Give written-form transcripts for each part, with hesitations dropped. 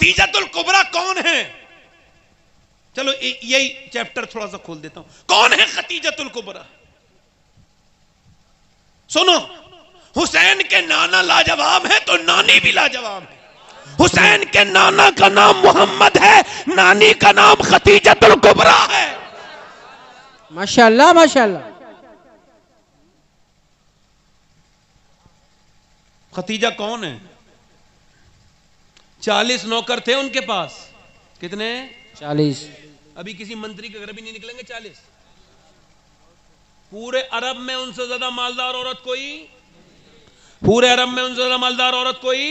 खतीजतुल कुबरा कौन है? चलो यही चैप्टर थोड़ा सा खोल देता हूं। कौन है खतीजतुल कुबरा? सुनो, हुसैन के नाना लाजवाब है तो नानी भी लाजवाब है। हुसैन के नाना का नाम मोहम्मद है, नानी का नाम खतीजतुल कुबरा है। माशाअल्लाह माशाअल्लाह। खतीजा कौन है? 40 नौकर थे उनके पास। कितने? 40। अभी किसी मंत्री के घर भी नहीं निकलेंगे 40। पूरे अरब में उनसे ज्यादा मालदार औरत कोई? पूरे अरब में उनसे ज्यादा मालदार औरत कोई?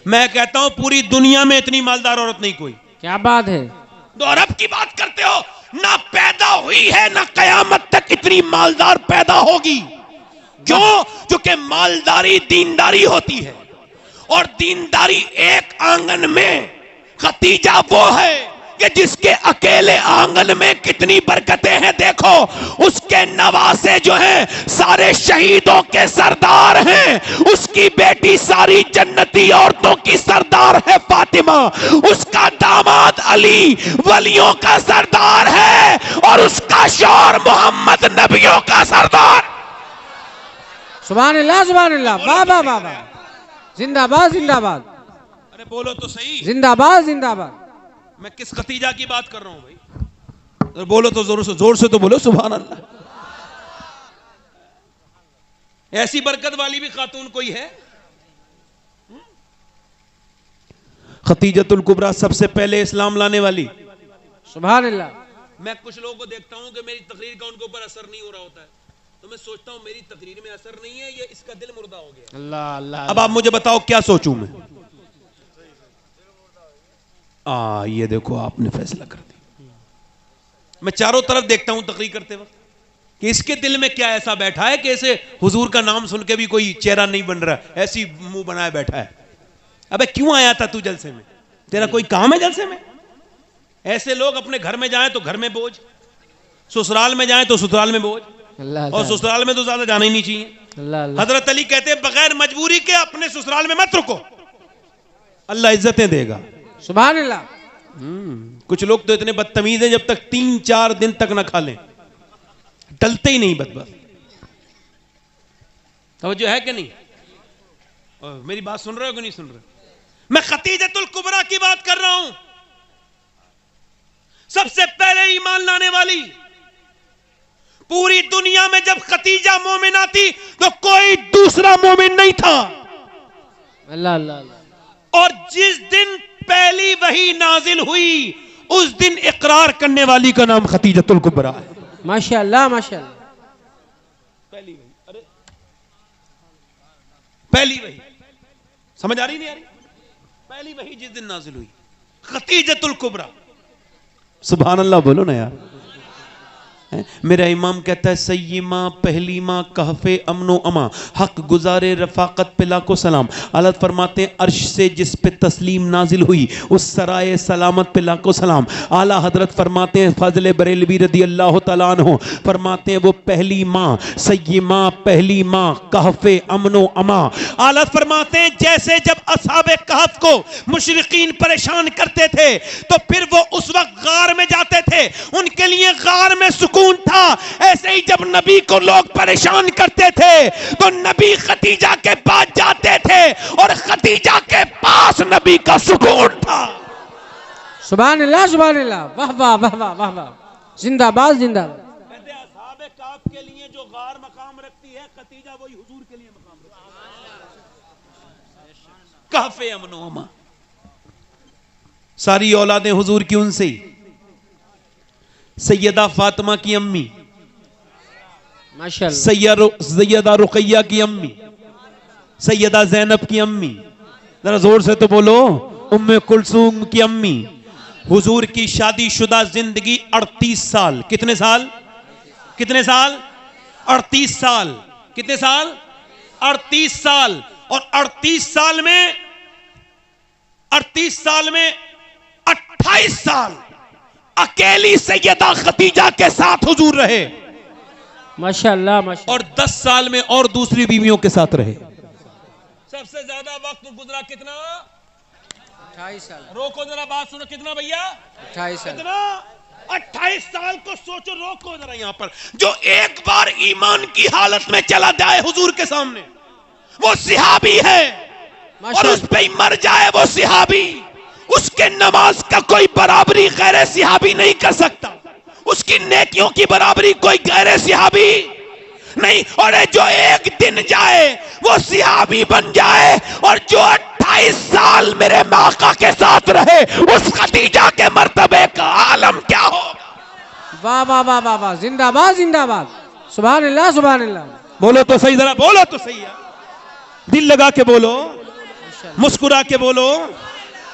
मैं कहता हूं पूरी दुनिया में इतनी मालदार औरत नहीं कोई। क्या बात है? तो अरब की बात करते हो ना, पैदा हुई है ना कयामत तक इतनी मालदार पैदा होगी। क्यों? क्योंकि मालदारी दीनदारी होती है, और दीनदारी एक आंगन में। खतीजा वो है कि जिसके अकेले आंगन में कितनी बरकतें हैं। देखो, उसके नवासे जो हैं सारे शहीदों के सरदार हैं। उसकी बेटी सारी जन्नती औरतों की सरदार है फातिमा। उसका दामाद अली वलियों का सरदार है, और उसका शौहर मोहम्मद नबियों का सरदार। सुभान अल्लाह सुभान अल्लाह। वाह वाह वाह वाह। जिंदाबाद जिंदाबाद। अरे बोलो तो सही। जिंदाबाद जिंदाबाद। मैं किस खतीजा की बात कर रहा हूं भाई? तो बोलो तो जोर से तो बोलो सुभान अल्लाह। ऐसी बरकत वाली भी खातून कोई है? खतीजतुल कुबरा सबसे पहले इस्लाम लाने वाली। सुभान अल्लाह। मैं कुछ लोगों को देखता हूं कि मेरी तकरीर का उनके ऊपर असर नहीं हो रहा होता है, तो मैं सोचता हूं मेरी तकरीर में असर नहीं है, ये इसका दिल मुर्दा हो गया। अल्लाह अल्लाह। अब आप मुझे बताओ क्या सोचूं मैं? ये देखो आपने फैसला कर दिया। मैं चारों तरफ देखता हूं तकरीर करते वक्त कि इसके दिल में क्या ऐसा बैठा है कि ऐसे हुजूर का नाम सुन के भी कोई चेहरा नहीं बन रहा, ऐसी मुंह बनाए बैठा है। अबे क्यों आया था तू जलसे में? तेरा कोई काम है जलसे में? ऐसे लोग अपने घर में जाएं तो घर में बोझ, ससुराल में जाएं तो ससुराल में बोझ, और ससुराल में तो ज्यादा जाना ही नहीं चाहिए। हजरत अली कहते हैं बगैर मजबूरी के अपने ससुराल में मत रुको, अल्लाह इज्जतें देगा। सुभान अल्लाह। कुछ लोग तो इतने बदतमीज हैं, जब तक 3-4 दिन तक ना खा लें टलते ही नहीं। बस तवज्जो है कि नहीं? मेरी बात सुन रहे हो कि नहीं सुन रहे? मैं खतीजतुल कुबरा की बात कर रहा हूं। सबसे पहले ईमान लाने वाली। पूरी दुनिया में जब खतीजा मोमिना थी तो कोई दूसरा मोमिन नहीं था। अल्लाह अल्लाह। और जिस दिन पहली वही नाजिल हुई उस दिन इकरार करने वाली का नाम खतीजतुल कुबरा है। माशाअल्लाह माशाअल्लाह। पहली वही। अरे पहली वही समझ आ रही नहीं आ रही? पहली वही जिस दिन नाजिल हुई खतीजतुल कुबरा। सुभान अल्लाह बोलो ना यार। मेरा इमाम कहता है सय्यिमा पहली माँ कहफे अमनो अमा हक गुजारे रफाकत पिला को सलाम। आलत फरमाते हैं अर्श से जिस पे तस्लीम नाजिल हुई उस सराय सलामत पिला को सलाम। आला हजरत फरमाते हैं फजल बरेलवी रदी अल्लाह तआला अन्हु फरमाते हैं वो पहली माँ सय्यिमा पहली माँ कहफे अमनो अमा। आलत फरमाते हैं जैसे जब असहाबे कहफ को मुशरिकीन परेशान करते थे तो फिर वो उस वक्त गार में जाते थे, उनके लिए गार में था। ऐसे ही जब नबी को लोग परेशान करते थे तो नबी खतीजा के पास जाते थे और खतीजा के पास नबी का सुकून था। सुभान अल्लाह सुभान अल्लाह। वाह वाह वाह वाह वाह वाह। जिंदाबाद जिंदाबाद। कहते हैं असहाबे काफ के लिए जो गार मकाम रखती है खतीजा वही हुजूर के लिए मकाम रखती है। कहफे अमनो अमा। सारी औलादें हुजूर की उनसे ही। सैयदा फातिमा की अम्मी, माशाअल्लाह, सैयदा रुकैया की अम्मी, सैयदा जैनब की अम्मी, जरा जोर से तो बोलो, उम्मे कुलसूम की अम्मी। हुजूर की शादीशुदा जिंदगी 38 साल। कितने साल? कितने साल? 38 साल। कितने साल? 38 साल। और 38 साल में 28 साल अकेली सैयदा खतीजा के साथ हुजूर रहे। माशाअल्लाह माशाअल्लाह। और 10 साल में और दूसरी बीवियों के साथ रहे। सबसे ज्यादा वक्त गुजरा कितना? 28 साल रोको जरा बात सुनो, कितना भैया? 28 साल कितना? 28 साल को सोचो, रोको जरा यहाँ पर। जो एक बार ईमान की हालत में चला जाए हुजूर के सामने, वो सिहाबी है, और उस पे ही मर जाए वो सिहाबी। उसके नमाज का कोई बराबरी गैर सिहाबी नहीं कर सकता, उसकी नेकियों की बराबरी कोई गैर सिहाबी नहीं। और जो एक दिन जाए वो सिहाबी बन जाए, और जो 28 साल मेरे माका के साथ रहे, उस खदीजा के मर्तबे का आलम क्या हो। वाह वाह वाह वाह वाह, जिंदाबाद जिंदाबाद, सुभान अल्लाह सुभान अल्लाह। बोलो तो सही, जरा बोलो तो सही है, दिल लगा के बोलो, मुस्कुरा के बोलो।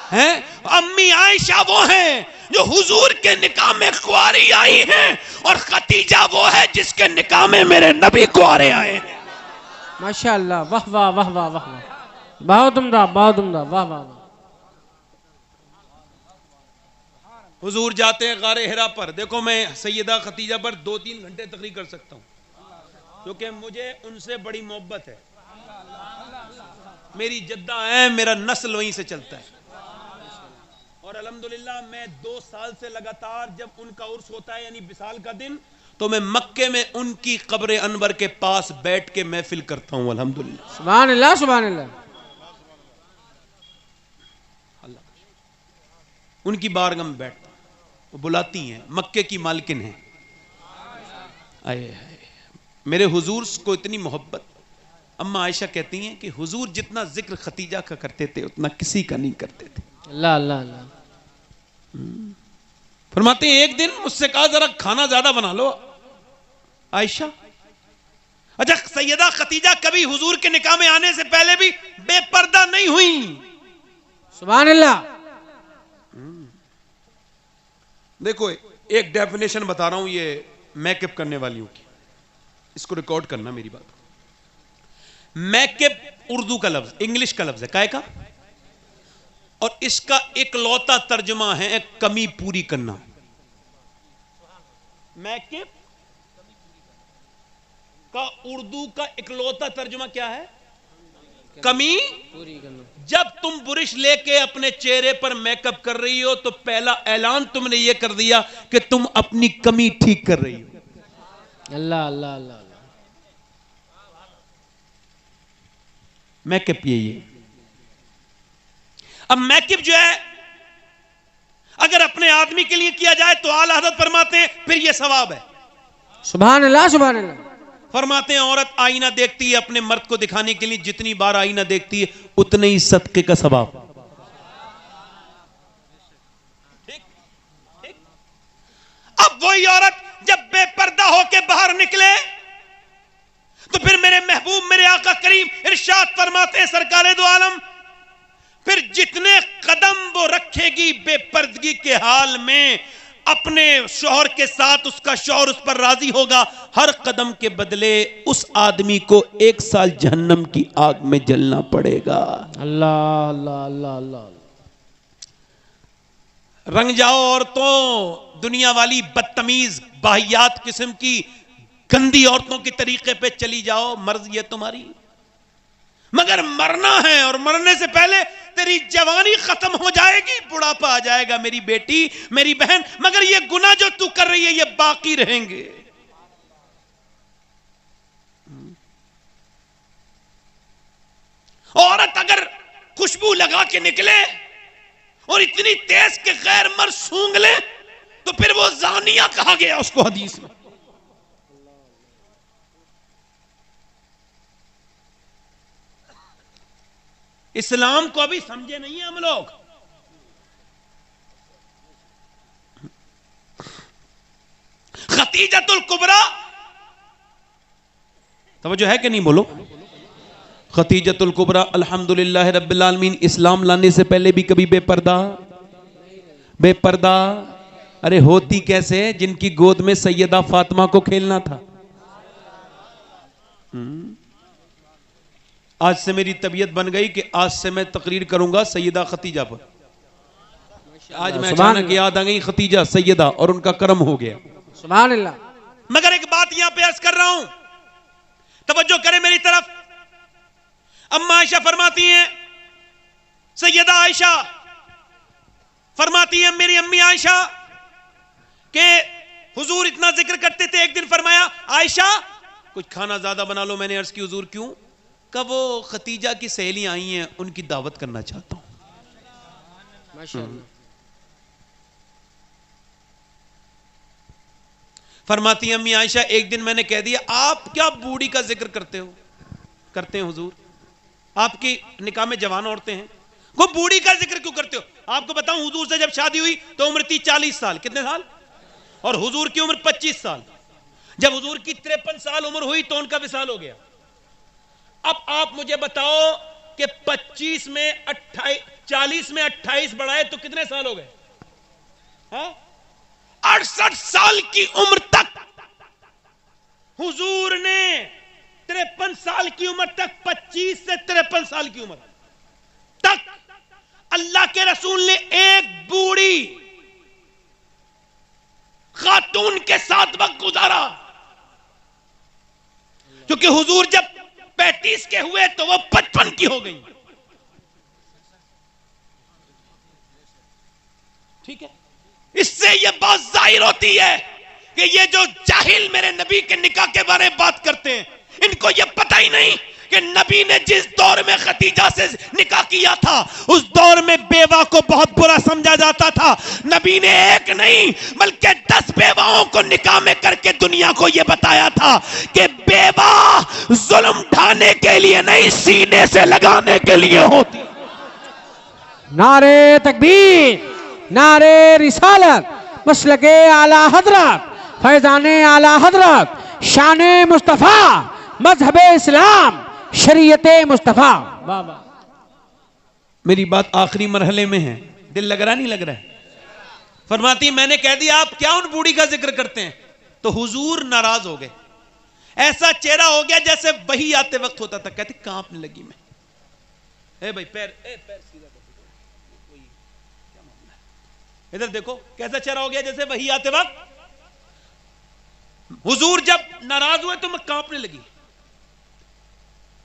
हैं अम्मी आयशा वो हैं जो हुजूर के निकाह में कुंवारी आई हैं, और खदीजा वो है जिसके निकाह में मेरे नबी कुंवारे आए हैं। माशाअल्लाह, वाह वाह वाह वाह वाह, बहुत उम्दा बहुत उम्दा, वाह वाह वाह। हुजूर जाते हैं गारे हिरा पर। देखो मैं सैयदा खदीजा पर 2-3 घंटे तकरीर कर सकता हूं, क्योंकि मुझे उनसे बड़ी मोहब्बत है। मेरी जद्दा है, मेरा नस्ल वहीं से चलता है, और अल्हम्दुलिल्लाह मैं 2 साल से लगातार जब उनका उर्स होता है, यानी विसाल का दिन, तो मैं मक्के में उनकी कब्र अनवर के पास बैठ के महफिल करता हूं। अल्हम्दुलिल्लाह, सुभान अल्लाह सुभान अल्लाह। उनकी बारगाह में बैठता हूं, वो बुलाती हैं, मक्के की मालकिन हैं। आए हाय, मेरे हुजूर को इतनी मोहब्बत। अम्मा आयशा कहती हैं कि हुजूर जितना जिक्र खदीजा का करते थे उतना किसी का नहीं करते थे। अल्लाह अल्लाह अल्लाह। फरमाते हैं एक दिन मुझसे कहा जरा खाना ज्यादा बना लो आयशा। अच्छा, सैयदा खदीजा कभी हुजूर के निकाह में आने से पहले भी बेपर्दा नहीं हुई। सुभान अल्लाह। देखो एक डेफिनेशन बता रहा हूं ये मेकअप करने वालियों की, इसको रिकॉर्ड करना मेरी बात। मेकअप उर्दू का लफ्ज, इंग्लिश का लफ्ज है, काय का, और इसका इकलौता तर्जुमा है कमी पूरी करना। मेकअप का उर्दू का इकलौता तर्जुमा क्या है? कमी पूरी करना। जब तुम बुरिश लेके अपने चेहरे पर मेकअप कर रही हो तो पहला ऐलान तुमने ये कर दिया कि तुम अपनी कमी ठीक कर रही हो। अल्लाह अल्लाह अल्लाह। मेकअप यही है। अब मेकअप जो है अगर अपने आदमी के लिए किया जाए तो आला हज़रत फरमाते हैं फिर यह सवाब है। सुभान अल्लाह सुभान अल्लाह। फरमाते हैं औरत आईना देखती है अपने मर्द को दिखाने के लिए, जितनी बार आईना देखती है उतने ही सदके का सवाब। ठीक ठीक। अब वही औरत जब बेपर्दा होके बाहर निकले तो फिर मेरे महबूब मेरे आका करीम इरशाद फरमाते हैं सरकारे दो आलम, फिर जितने कदम वो रखेगी बेपर्दगी के हाल में अपने शौहर के साथ, उसका शौहर उस पर राजी होगा। हर कदम के बदले उस आदमी को 1 साल जहन्नम की आग में जलना पड़ेगा। अल्लाह अल्लाह अल्लाह अल्लाह। रंग जाओ औरतों, दुनिया वाली बदतमीज बाहियात किस्म की गंदी औरतों के तरीके पे चली जाओ, मर्जी है तुम्हारी, मगर मरना है और मरने से पहले तेरी जवानी खत्म हो जाएगी, बुढ़ापा आ जाएगा मेरी बेटी मेरी बहन, मगर ये गुनाह जो तू कर रही है ये बाकी रहेंगे। औरत अगर खुशबू लगा के निकले और इतनी तेज के गैर मर्द सूंघ ले तो फिर वो जानिया कहा गया उसको हदीस में। इस्लाम को अभी समझे नहीं है हम लोग। खतीजतुल कुबरा, तवज्जो है कि नहीं बोलो। खतीजतुल कुबरा अल्हम्दुलिल्लाह रब्बिल आलमीन, इस्लाम लाने से पहले भी कभी बेपर्दा अरे होती कैसे, जिनकी गोद में सैयदा फातिमा को खेलना था। आज से मेरी तबीयत बन गई कि आज से मैं तकरीर करूंगा सैयदा खतीजा पर। आज मैं अचानक याद आ गई खतीजा सैयदा और उनका करम हो गया। सुभान अल्लाह। मगर एक बात यहां पे अर्ज कर रहा हूं, तवज्जो करें मेरी तरफ। अम्मा आयशा फरमाती हैं, सैयदा आयशा फरमाती है मेरी अम्मी आयशा के हुजूर इतना जिक्र करते थे, एक दिन फरमाया आयशा कुछ खाना ज्यादा बना लो। मैंने अर्ज की हुजूर क्यों? कब वो खतीजा की सहेलियां आई हैं, उनकी दावत करना चाहता हूं। माशाअल्लाह। फरमाती अम्मी आयशा एक दिन मैंने कह दिया आप क्या बूढ़ी का जिक्र करते हो? करते हैं हुजूर, आपकी निकाह में जवान औरतें हैं, वो बूढ़ी का जिक्र क्यों करते हो? आपको बताऊं हुजूर से जब शादी हुई तो उम्र थी 40 साल। कितने साल? और हुजूर की उम्र 25 साल। जब हुजूर की 53 साल उम्र हुई तो उनका विसाल हो गया। अब आप मुझे बताओ कि 25 में 28, 40 में 28 बढ़ाए तो कितने साल हो गए? 68 साल की उम्र तक हुजूर ने 53 साल की उम्र तक, 25 से 53 साल की उम्र तक अल्लाह के रसूल ने एक बूढ़ी खातून के साथ वक्त गुजारा। क्योंकि हुजूर जब 35 के हुए तो वो 55 की हो गई। ठीक है, इससे यह बात जाहिर होती है कि ये जो जाहिल मेरे नबी के निकाह के बारे में बात करते हैं, इनको यह पता ही नहीं कि नबी ने जिस दौर में खतीजा से निकाह किया था उस दौर में बेवा को बहुत बुरा समझा जाता था। नबी ने एक नहीं बल्कि 10 बेवाओं को निकाह में करके दुनिया को यह बताया था कि बेवा जुल्म ढाने के लिए नहीं, सीने से लगाने के लिए होती। नारे तकबीर, नारे रिसालत, मसलके आला हजरत, फैजाने आला हजरत, शाने मुस्तफा, मजहबे इस्लाम, शरीयते मुस्तफा। बाबा मेरी बात आखिरी मरहले में है, दिल लग रहा नहीं लग रहा है? फरमाती मैंने कह दिया आप क्या उन बूढ़ी का जिक्र करते हैं? तो हुजूर नाराज हो गए, ऐसा चेहरा हो गया जैसे वही आते वक्त होता था। कहते कांपने लगी मैं। ए भाई पैर सीधा कर, क्या मामला है? इधर देखो कैसा चेहरा हो गया जैसे वही आते वक्त। हुजूर जब नाराज हुए तो मैं कांपने लगी।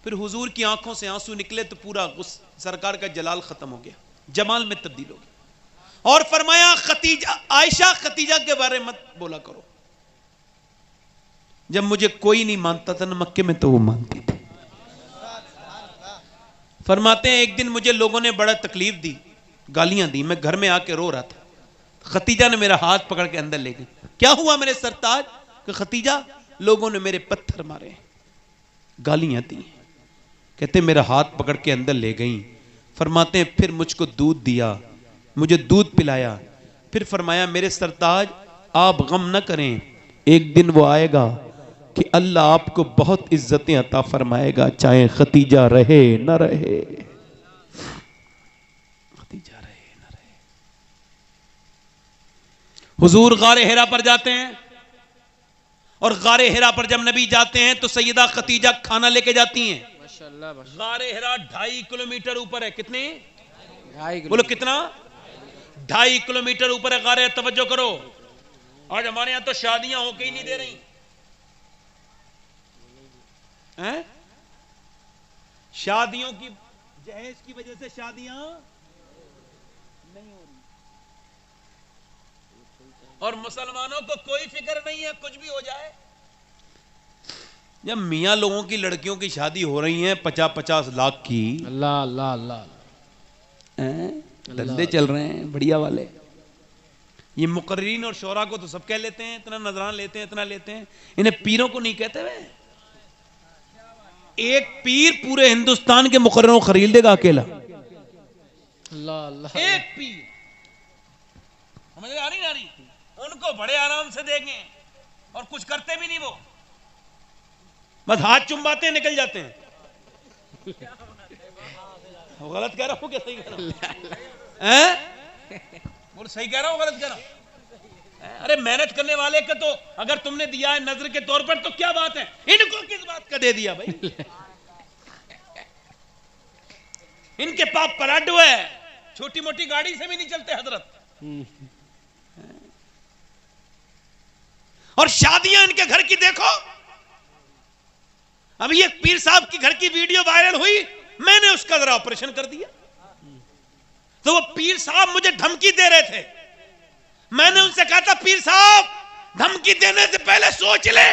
फिर हुजूर की आंखों से आंसू निकले तो पूरा सरकार का जलाल खत्म हो गया, जमाल में तब्दील हो गया। और फरमाया खतीजा, आयशा खतीजा के बारे में मत बोला करो। जब मुझे कोई नहीं मानता था ना मक्के में तो वो मानती थी। फरमाते हैं एक दिन मुझे लोगों ने बड़ा तकलीफ दी, गालियां दी, मैं घर में आके रो रहा था। खतीजा ने मेरा हाथ पकड़ के अंदर ले गई। क्या हुआ मेरे सरताज? कि खतीजा लोगों ने मेरे पत्थर मारे, गालियां दी। कहते मेरा हाथ पकड़ के अंदर ले गई। फरमाते हैं फिर मुझको दूध दिया, मुझे दूध पिलाया। फिर फरमाया मेरे सरताज आप गम न करें, एक दिन वो आएगा कि अल्लाह आपको बहुत इज्जतें अता फरमाएगा, चाहे खतीजा रहे न रहे। खतीजा रहे न रहे। हुजूर गारे हिरा पर जाते हैं और गारे हिरा पर जब नबी जाते हैं तो सैयदा खतीजा खाना लेके जाती हैं। माशाअल्लाह। गारे हिरा 2.5 किलोमीटर ऊपर है। कितने? 2.5 बोलो कितना? 2.5 किलोमीटर ऊपर है गारे। तवज्जो करो, आज हमारे यहां तो शादियां होके ही नहीं दे रही हैं? शादियों की जहेज की वजह से शादियां नहीं हो रही और मुसलमानों को कोई फिक्र नहीं है कुछ भी हो जाए। जब मियां लोगों की लड़कियों की शादी हो रही है 50-50 लाख की, अल्लाह अल्लाह अल्लाह, धंधे चल रहे हैं बढ़िया वाले। ये मुकर्रीन और शोरा को तो सब कह लेते हैं, इतना नजरान लेते हैं, इतना लेते हैं। इन्हें पीरों को नहीं कहते वे। एक पीर पूरे हिंदुस्तान के मुकर्रीनों को खरीद देगा अकेला। अल्लाह अल्लाह। एक पीर, समझ आ रही? उनको बड़े आराम से देंगे और कुछ करते भी नहीं, वो बस हाथ चुम्बाते हैं निकल जाते हैं। गलत कह रहा हूं क्या सही कह रहा हूं? बोल सही कह रहा हूं गलत कह रहा हूं? अरे मेहनत करने वाले का तो अगर तुमने दिया है नजर के तौर पर तो क्या बात है, इनको किस बात का दे दिया भाई? इनके पाप पलाडू है, छोटी मोटी गाड़ी से भी नहीं चलते हजरत। और शादियां इनके घर की देखो। अभी एक पीर साहब की घर की वीडियो वायरल हुई, मैंने उसका जरा ऑपरेशन कर दिया। तो वो पीर साहब मुझे धमकी दे रहे थे। मैंने उनसे कहा था पीर साहब धमकी देने से पहले सोच ले,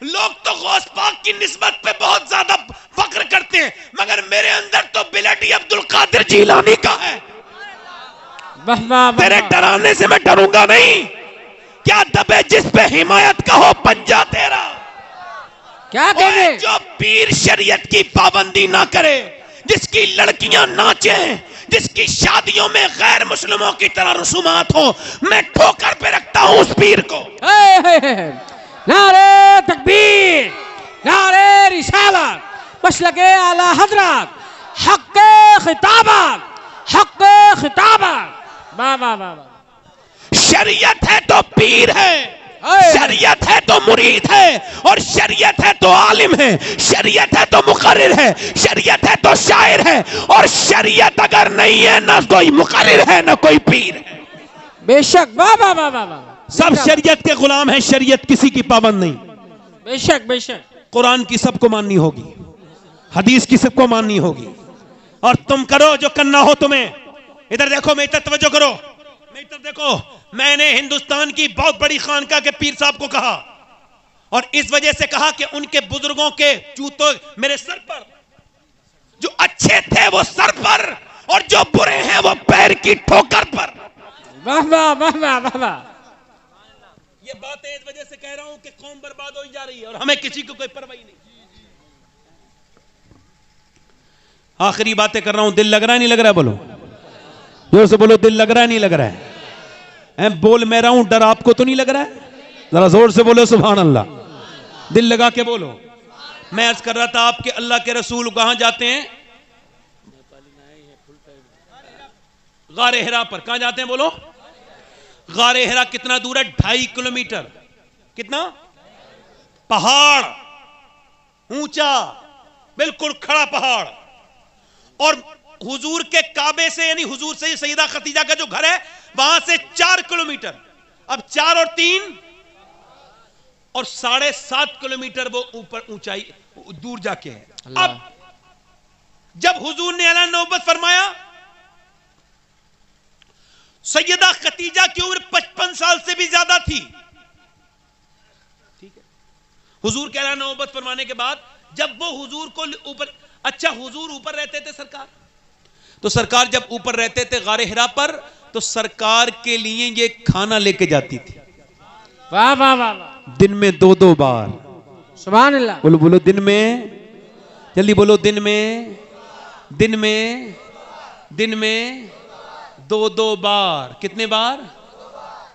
लोग तो गौस पाक की निस्बत पे बहुत ज्यादा फक्र करते हैं, मगर मेरे अंदर तो बिलटी अब्दुल कादिर जीलानी का है। तेरे डराने से मैं डरूंगा नहीं। क्या दबे जिस पे हिमायत का हो पंजा तेरा। क्या कहे? जो पीर शरीयत की पाबंदी ना करे, जिसकी लड़कियां नाचे, जिसकी शादियों में गैर मुस्लिमों की तरह रसूमात हो, मैं ठोकर पे रखता हूं उस पीर को। नारे तकबीर, नारे रिसालत, मसलके आला हजरत, हक़्क़े खिताबत, हक़्क़े खिताबत। वाह वाह वाह। शरीयत है तो पीर है, शरीयत है तो मुरीद है, और शरीयत है तो आलिम है, शरीयत है तो मुकर्रिर है, शरीयत है तो शायर है, और शरीयत अगर नहीं है ना कोई मुकर्रिर है ना कोई पीर है। बेशक। वाह वाह वाह वाह। सब शरीयत के गुलाम हैं, शरीयत किसी की पाबंद नहीं। बेशक बेशक। कुरान की सबको माननी होगी, हदीस की सबको माननी होगी, और तुम करो जो करना हो तुम्हें। इधर देखो, मेरी तरफ तवज्जो करो, मेरी तरफ देखो। मैंने हिंदुस्तान की बहुत बड़ी खानका के पीर साहब को कहा, और इस वजह से कहा कि उनके बुजुर्गों के जूतों मेरे सर पर, जो अच्छे थे वो सर पर, और जो बुरे हैं वो पैर की ठोकर पर। वाह वाह वाह वाह वाह। ये बातें इस वजह से कह रहा हूं कि कौम बर्बाद हो जा रही है और हमें किसी को कोई परवाह नहीं। आखिरी बातें कर रहा हूं, दिल लग रहा है नहीं लग रहा है? बोलो जोर से बोलो, दिल लग रहा है नहीं लग रहा है? बोल मैं रहा हूं, डर आपको तो नहीं लग रहा है? जरा जोर से बोलो सुभान अल्लाह, दिल लगा के बोलो। मैं अर्ज कर रहा था आपके अल्लाह के रसूल कहां जाते हैं? गारे हिरा पर। कहां जाते हैं बोलो? गारे हिरा कितना दूर है? 2.5 किलोमीटर। कितना? पहाड़, ऊंचा, बिल्कुल खड़ा पहाड़, और हुजूर के काबे से, यानी हुजूर से सैयदा खतीजा का जो घर है वहां से 4 किलोमीटर। अब 4 और 3 और 7.5 किलोमीटर वो ऊपर ऊंचाई दूर जाके है। अब जब हुजूर ने ऐलान नबूवत फरमाया, सैयदा खतीजा की उम्र 55 साल से भी ज्यादा थी। ठीक है, हुजूर के ऐलान नबूवत फरमाने के बाद जब वो हुजूर को ऊपर, अच्छा हुजूर ऊपर रहते थे सरकार, तो सरकार जब ऊपर रहते थे गारे हिरा पर, तो सरकार के लिए ये खाना लेके जाती थी। वाह वाह वाह। दिन में 2-2 बार। सुभान अल्लाह। बोलो बोलो, दिन में, जल्दी बोलो, दिन में, दिन में, दिन में 2-2 बार। कितने बार?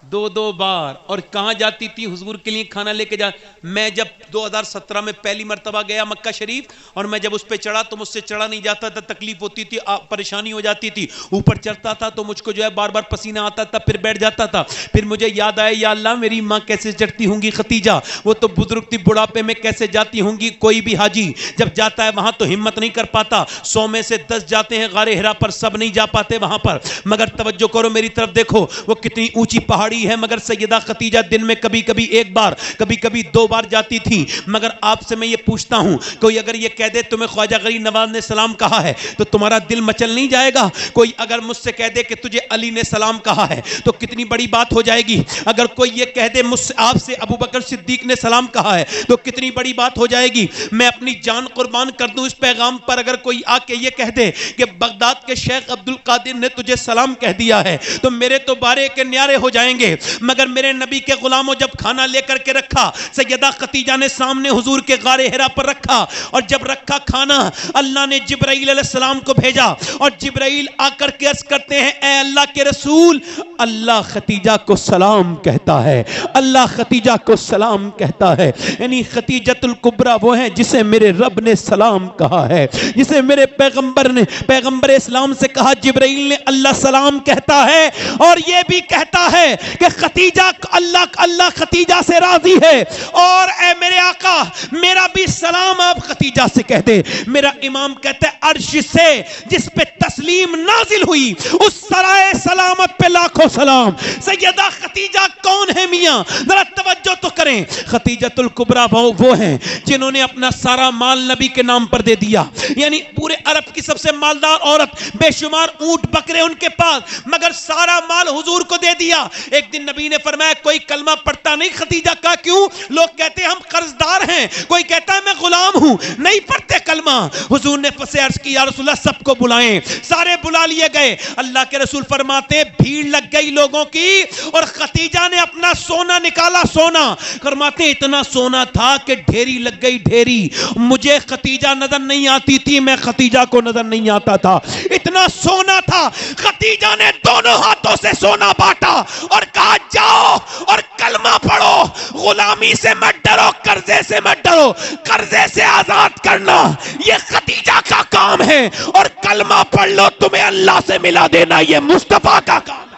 2-2 बार। और कहां जाती थी हुजूर के लिए खाना लेके जा? मैं जब 2017 में पहली मर्तबा गया मक्का शरीफ, और मैं जब उस पे चढ़ा तो मुझसे चढ़ा नहीं जाता था, तकलीफ होती थी, परेशानी हो जाती थी। ऊपर चढ़ता था तो मुझको जो है बार बार पसीना आता था, फिर बैठ जाता था। फिर मुझे याद आया, या अल्लाह मेरी माँ कैसे चढ़ती होंगी खतीजा, वो तो बुजुर्ग थी, बुढ़ापे में कैसे जाती होंगी। कोई भी हाजी जब जाता है वहां तो हिम्मत नहीं कर पाता, 100 में से 10 जाते हैं गारे हिरा पर, सब नहीं जा पाते वहां पर। मगर तवज्जो करो, मेरी तरफ देखो, वो कितनी ऊंची पहाड़ी है, मगर सैयदा खतीजा दिन में कभी कभी 1 बार, कभी कभी 2 बार जाती थी। मगर आपसे मैं ये पूछता हूं, कोई अगर ये कह दे तुम्हें ख्वाजा गरीब नवाज ने सलाम कहा है, तो तुम्हारा दिल मचल नहीं जाएगा? कोई अगर मुझसे कह दे कि तुझे अली ने सलाम कहा है, तो कितनी बड़ी बात हो जाएगी। अगर कोई ये कह दे मुझसे, आपसे अबू बकर सिद्दीक ने सलाम कहा है, तो कितनी बड़ी बात हो जाएगी। मैं अपनी जान कुर्बान कर दूं इस पैगाम पर। अगर कोई आके ये कह दे कि बगदाद के शेख अब्दुल कादिर ने तुझे सलाम कह दिया है, तो मेरे तो बारे के न्यारे हो जाएंगे। मगर मेरे नबी के गुलामों, जब खाना लेकर के रखा, सैयदा खतीजा ने सामने हुजूर के गारे हिरा पर रखा, और जब रखा खाना, अल्लाह ने जिब्राइल अलैहिस्सलाम को भेजा, और जिब्राइल आकर के अर्ज करते हैं, ए अल्लाह के रसूल, अल्लाह खतीजा को सलाम कहता है, अल्लाह खतीजा को सलाम कहता है। यानी खतीजतुल कुबरा वो है जिसे मेरे रब ने सलाम कहा है, जिसे मेरे पैगंबर इस्लाम से कहा, जिब्राइल ने अल्लाह सलाम कहता है, और ये भी कहता है कि खतीजा, अल्लाह खतीजा से राजी है, और ए मेरे आका, मेरा भी सलाम आप खतीजा से कह दे। मेरा इमाम कहता है, अर्श से जिस पे तस्लीम नाजिल हुई, उस सराय सलामत पे लाखों सलाम। सैयदा खतीजा कौन है मियां, जरा तवज्जो तो करें। खतीजतुल कुबरा वो हैं जिन्होंने अपना सारा माल नबी के नाम पर दे दिया, यानी पूरे अरब की सबसे मालदार औरत, बेशुमार ऊंट बकरे उनके पास, मगर सारा माल हुजूर को दे दिया। एक दिन नबी ने फरमाया कोई कलमा पढ़ता नहीं। खतीजा का क्यों? लोग कहते हैं हम कर्जदार हैं, कोई कहता है मैं गुलाम हूं, नहीं पढ़ते कलमा। हुजूर ने फसे अर्ज की या रसूलल्लाह सबको बुलाएं, सारे बुला लिए गए। अल्लाह के रसूल फरमाते भीड़ लग गई लोगों की और खतीजा ने अपना सोना निकाला। सोना फरमाते इतना सोना था कि ढेरी लग गई ढेरी। मुझे खतीजा नजर नहीं आती थी, मैं खतीजा को नजर नहीं आता था, इतना सोना था। खतीजा ने दोनों हाथों से सोना बांटा और कहा जाओ और कलमा पढ़ो, गुलामी से मत डरो, कर्जे से मत डरो, कर्जे से आजाद करना ये खतीजा का काम है, और कलमा पढ़ लो तुम्हें अल्लाह से मिला देना ये मुस्तफा का काम है।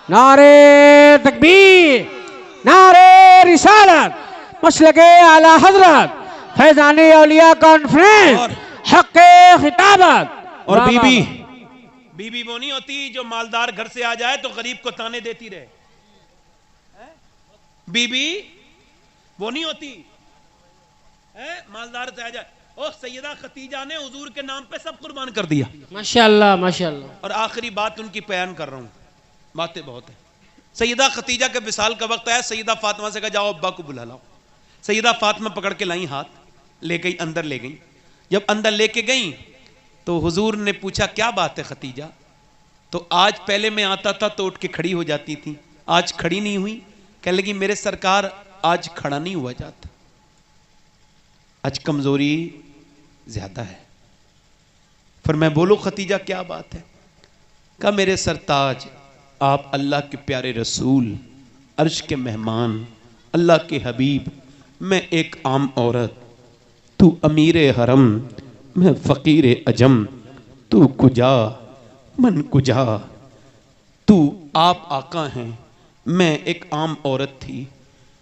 नारे तकबीर, नारे रिसालत, मसलके आला हजरत, फैजाने औलिया कॉन्फ्रेंस, हक़े खिताबत। और बीबी, बीबी वो नहीं होती जो मालदार घर से आ जाए तो गरीब को ताने देती रहे। बीबी वो नहीं होती है, मालदार से आ जाए। ओ सैयदा खतीजा ने हुजूर के नाम पे सब कुर्बान कर दिया। माशाअल्लाह माशाअल्लाह। और आखिरी बात उनकी बयान कर रहा हूं, बातें बहुत है। सैयदा खतीजा के विसाल का वक्त आया, सैयदा फातिमा से कहा जाओ अब्बा को बुला लाओ। सैयदा फातिमा पकड़ के लाई हाथ, ले गई अंदर ले गई। जब अंदर लेके गई तो हुजूर ने पूछा क्या बात है खतीजा? तो आज पहले मैं आता था तो उठ के खड़ी हो जाती थी, आज खड़ी नहीं हुई। कह लगी मेरे सरकार आज खड़ा नहीं हुआ जाता, आज कमजोरी ज्यादा है। फिर मैं बोलो खतीजा क्या बात है? कहा मेरे सरताज आप अल्लाह के प्यारे रसूल, अर्श के मेहमान, अल्लाह के हबीब, मैं एक आम औरत, तू अमीर हरम, मैं फ़कीर अजम, तू कुजा मन कुजा, तू आप आका हैं, मैं एक आम औरत थी,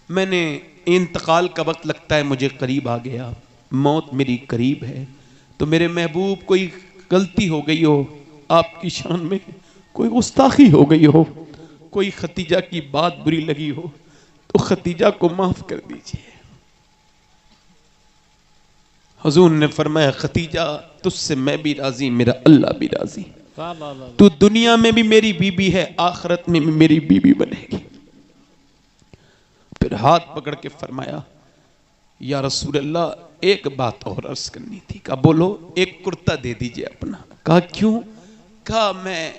मैंने इंतकाल का वक्त लगता है मुझे करीब आ गया, मौत मेरी करीब है, तो मेरे महबूब कोई गलती हो गई हो, आपकी शान में कोई गुस्ताखी हो गई हो, कोई खतीजा की बात बुरी लगी हो तो खतीजा को माफ कर दीजिए। हुजूर ने फरमाया खतीजा तुझसे मैं भी राजी, मेरा अल्लाह भी राजी, तू दुनिया में भी मेरी बीबी है, आखिरत में भी मेरी बीबी बनेगी। फिर हाथ पकड़ के फरमाया या रसूल अल्लाह एक बात और अर्ज करनी थी। कहा बोलो। एक कुर्ता दे दीजिए अपना। कहा क्यों? कहा मैं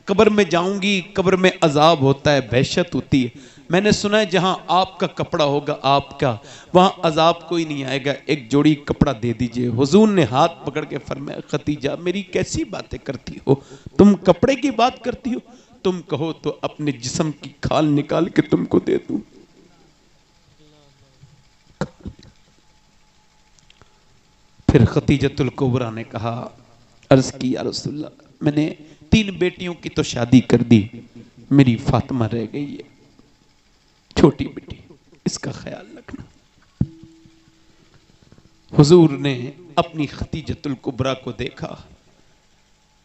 कब्र में जाऊंगी, कब्र में अजाब होता है, वहशत होती है, मैंने सुना है जहां आपका कपड़ा होगा आपका, वहां अजाब कोई नहीं आएगा, एक जोड़ी कपड़ा दे दीजिए। हुजूर ने हाथ पकड़ के फरमाया खतीजा मेरी कैसी बातें करती हो, तुम कपड़े की बात करती हो, तुम कहो तो अपने जिस्म की खाल निकाल के तुमको दे दूं। फिर खतीजतुल कुबरा ने कहा, अर्ज की या रसूलल्लाह मैंने 3 बेटियों की तो शादी कर दी, मेरी फातिमा रह गई है, छोटी बेटी, इसका ख्याल रखना। हुजूर ने अपनी खतीजतुल कुबरा को देखा,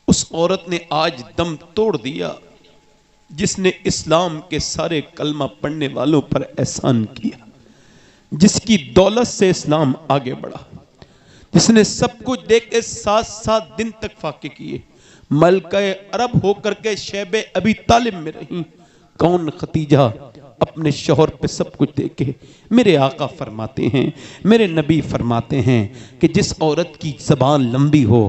उस औरत ने आज दम तोड़ दिया जिसने इस्लाम के सारे कलमा पढ़ने वालों पर एहसान किया, जिसकी दौलत से इस्लाम आगे बढ़ा, जिसने सब कुछ देख के 7 दिन तक फाके किए, मलका अरब होकर के शैबे अभी तालिब में रही। कौन? खतीजा अपने शौहर पे सब कुछ देखे। मेरे आका फरमाते हैं, मेरे नबी फरमाते हैं कि जिस औरत की ज़बान लंबी हो,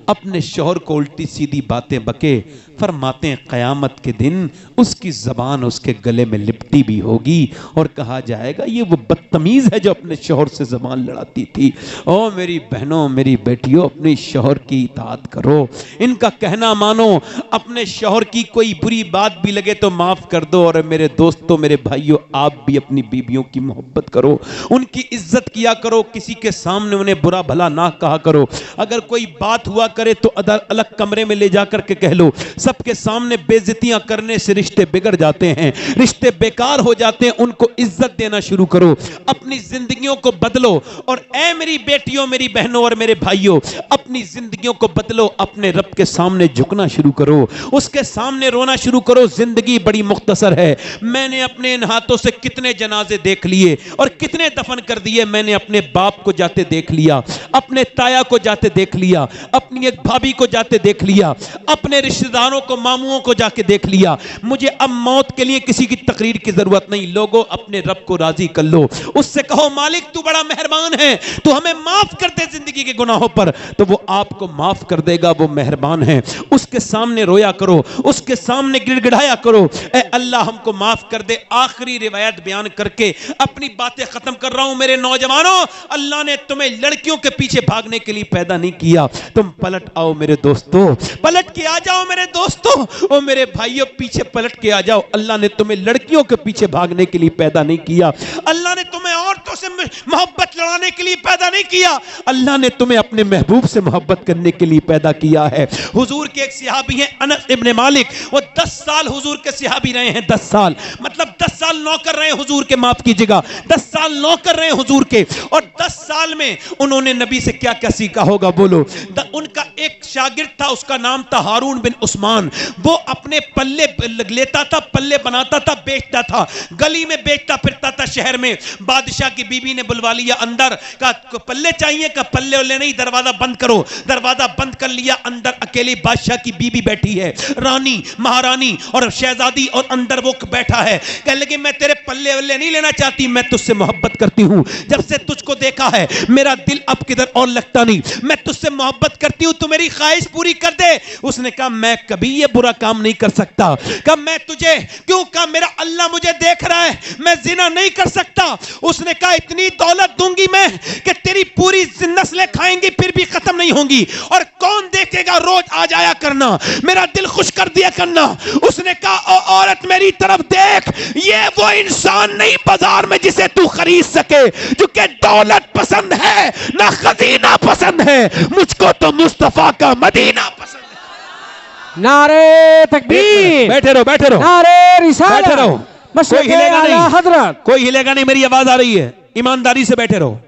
अपने शौहर को उल्टी सीधी बातें बके, फरमाते हैं क़यामत के दिन उसकी ज़बान उसके गले में लिपटी भी होगी और कहा जाएगा ये वो बदतमीज़ है जो अपने शौहर से ज़बान लड़ाती थी। ओ मेरी बहनों, मेरी बेटियों, अपने शौहर की इताअत करो, इनका कहना मानो, अपने शौहर की कोई बुरी बात भी लगे तो माफ़ कर दो। और मेरे दोस्तों, मेरे भाइयों आप भी अपनी बीबियों की मोहब्बत करो, उनकी इज्जत किया करो, किसी के सामने उन्हें बुरा भला ना कहा करो। अगर कोई बात हुआ करे तो अलग कमरे में ले जाकर के कह लो। सबके सामने बेइज्जतियां करने से रिश्ते बिगड़ जाते हैं, रिश्ते बेकार हो जाते हैं। उनको इज्जत देना शुरू करो, अपनी जिंदगियों को बदलो। और ऐ मेरी बेटियों, मेरी बहनों और मेरे भाइयों, अपनी जिंदगियों को बदलो, अपने रब के सामने झुकना शुरू करो, उसके सामने रोना शुरू करो। जिंदगी बड़ी मुख्तसर है। मैंने अपने इन हाथों से कितने जनाजे देख लिए और कितने दफन कर दिए। मैंने अपने बाप को जाते देख लिया, अपने ताया को जाते देख लिया, अपनी एक भाभी को जाते देख लिया, अपने रिश्तेदारों को, मामुओं को जाके देख लिया। मुझे अब मौत के लिए किसी की तकरीर की जरूरत नहीं। लोगों, अपने रब को राजी कर लो, उससे कहो मालिक तू बड़ा मेहरबान है, तू हमें माफ कर दे जिंदगी के गुनाहों पर, तो वो आपको माफ कर देगा। वो मेहरबान है। उसके सामने रोया करो, उसके सामने गिड़गिड़ाया करो, ए अल्लाह हमको माफ कर दे। आखिरी रिवायत बयान करके अपनी बातें खत्म कर रहा हूं। मेरे नौजवानों, अल्लाह ने तुम्हें लड़कियों के पीछे भागने के लिए पैदा नहीं किया। तुम पलट आओ मेरे दोस्तों, पलट के आ जाओ मेरे दोस्तों, ओ मेरे भाइयों, पीछे पलट के आ जाओ। अल्लाह ने तुम्हें लड़कियों के पीछे भागने के लिए पैदा नहीं किया। अल्लाह ने तुम्हें औरतों से मोहब्बत लड़ाने के लिए पैदा नहीं किया। अल्लाह ने तुम्हें अपने महबूब से मोहब्बत करने के लिए पैदा किया है। हुजूर के एक सहाबी हैं अनस इब्ने मालिक, वो 10 साल हुजूर के सहाबी रहे हैं। 10 साल मतलब 10 साल नौकर रहे हुजूर के, माफ कीजिएगा, 10 साल नौकर रहे हुजूर के। और 10 साल में उन्होंने नबी से क्या क्या सीखा होगा, बोलो। उनका एक शागिर्द था, उसका नाम था हारून बिन उस्मान। वो अपने पल्ले लेता था, पल्ले बनाता था, बेचता था, गली में बेचता फिरता था शहर में। बादशाह की बीबी ने बुलवा लिया अंदर, का पल्ले चाहिए, का पल्ले वाले नहीं, दरवाजा बंद करो। दरवाजा बंद कर लिया। अंदर अकेली बादशाह की बीबी बैठी है, रानी, महारानी और शहजादी, और अंदर वो बैठा है। कह लगे मैं तेरे पल्ले वल्ले नहीं लेना चाहती, मैं तुझसे मोहब्बत करती हूं। जब से तुझको देखा है मेरा दिल अब किधर और लगता नहीं, मैं तुझसे मोहब्बत करती हूं, तू मेरी ख्वाहिश पूरी कर दे। उसने कहा मैं कभी ये बुरा काम नहीं कर सकता। कहा मैं तुझे क्यों? कहा मेरा अल्लाह मुझे देख रहा है, मैं जिना नहीं कर सकता। उसने कहा इतनी दौलत दूंगी मैं कि तेरी पूरी नस्लें खाएंगी फिर भी खत्म नहीं होंगी, और कौन देखेगा, रोज आ जाया करना, मेरा दिल खुश कर दिया करना। उसने कहा औरत मेरी तरफ देख, ये वो इंसान नहीं बाजार में जिसे तू खरीद सके, क्योंकि दौलत पसंद है ना खजीना पसंद है, मुझको तो मुस्तफा का मदीना पसंद है। नारे तकबीर, बैठे रहो, बैठे रहो, नारे रिसालत, बैठे रहो, कोई हिलेगा नहीं, हजरत, कोई हिलेगा नहीं। मेरी आवाज आ रही है, ईमानदारी से बैठे रहो,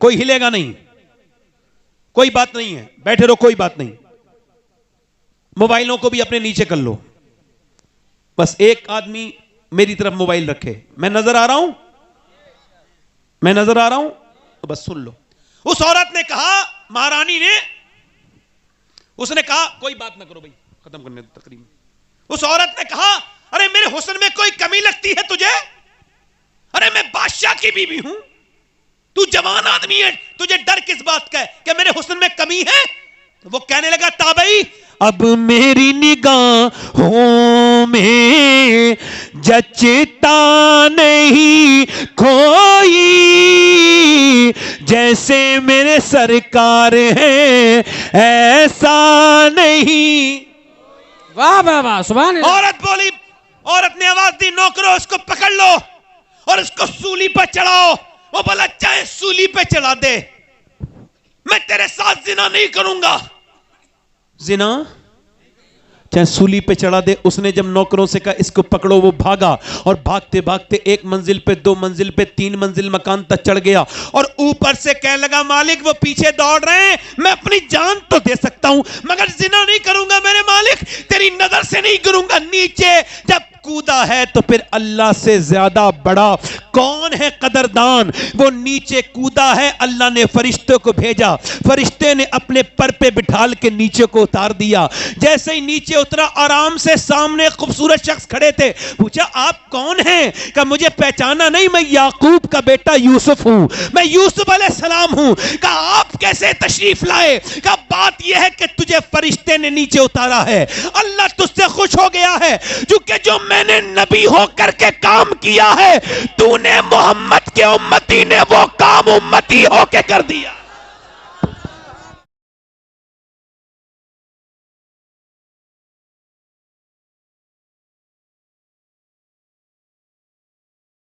कोई हिलेगा नहीं, कोई बात नहीं है, बैठे रहो, कोई बात नहीं। मोबाइलों को भी अपने नीचे कर लो, बस एक आदमी मेरी तरफ मोबाइल रखे। मैं नजर आ रहा हूं, मैं नजर आ रहा हूं, तो बस सुन लो। उस औरत ने कहा, महारानी ने, उसने कहा कोई बात ना करो भाई, खत्म करने दो तकरीब। उस औरत ने कहा अरे मेरे हुस्न में कोई कमी लगती है तुझे? अरे मैं बादशाह की बीवी हूं, तू जवान आदमी है, तुझे डर किस बात का है कि मेरे हुस्न में कमी है? तो वो कहने लगा ताबई, अब मेरी निगाहों में जचता नहीं कोई, जैसे मेरे सरकार हैं ऐसा नहीं। वाह वाह वाह, सुभान अल्लाह। औरत बोली, औरत ने आवाज दी, नौकरों इसको पकड़ लो और इसको सूली पर चढ़ाओ। वो बोला चाहे सूली पे चढ़ा दे, मैं तेरे साथ जिना नहीं करूंगा। जिना चाहे सूली पे चढ़ा दे। उसने जब नौकरों से कहा इसको पकड़ो, वो भागा और भागते भागते 1 मंजिल पे, 2 मंजिल पे, 3 मंजिल मकान तक चढ़ गया और ऊपर से कहने लगा मालिक वो पीछे दौड़ रहे हैं, मैं अपनी जान तो दे सकता हूं मगर जिना नहीं करूंगा मेरे मालिक, तेरी नजर से नहीं गिरूंगा। नीचे जब कूदा है तो फिर अल्लाह से ज्यादा बड़ा कौन है कदरदान? वो नीचे कूदा है, अल्लाह ने फरिश्तों को भेजा, फरिश्ते ने अपने पर पे बिठाल के नीचे को उतार दिया। जैसे ही नीचे उतरा, आराम से सामने खूबसूरत शख्स खड़े थे। पूछा आप कौन हैं? कहा मुझे पहचाना नहीं, मैं याकूब का बेटा यूसुफ हूं, मैं यूसुफ अलैहिस्सलाम हूं। कहा आप कैसे तशरीफ लाए? कहा बात यह है कि तुझे फरिश्ते ने नीचे उतारा है, अल्लाह तुझसे खुश हो गया है, क्योंकि जो मैंने नबी होकर के काम किया है, तूने मोहम्मद के उम्मती ने वो काम उम्मती होके कर दिया।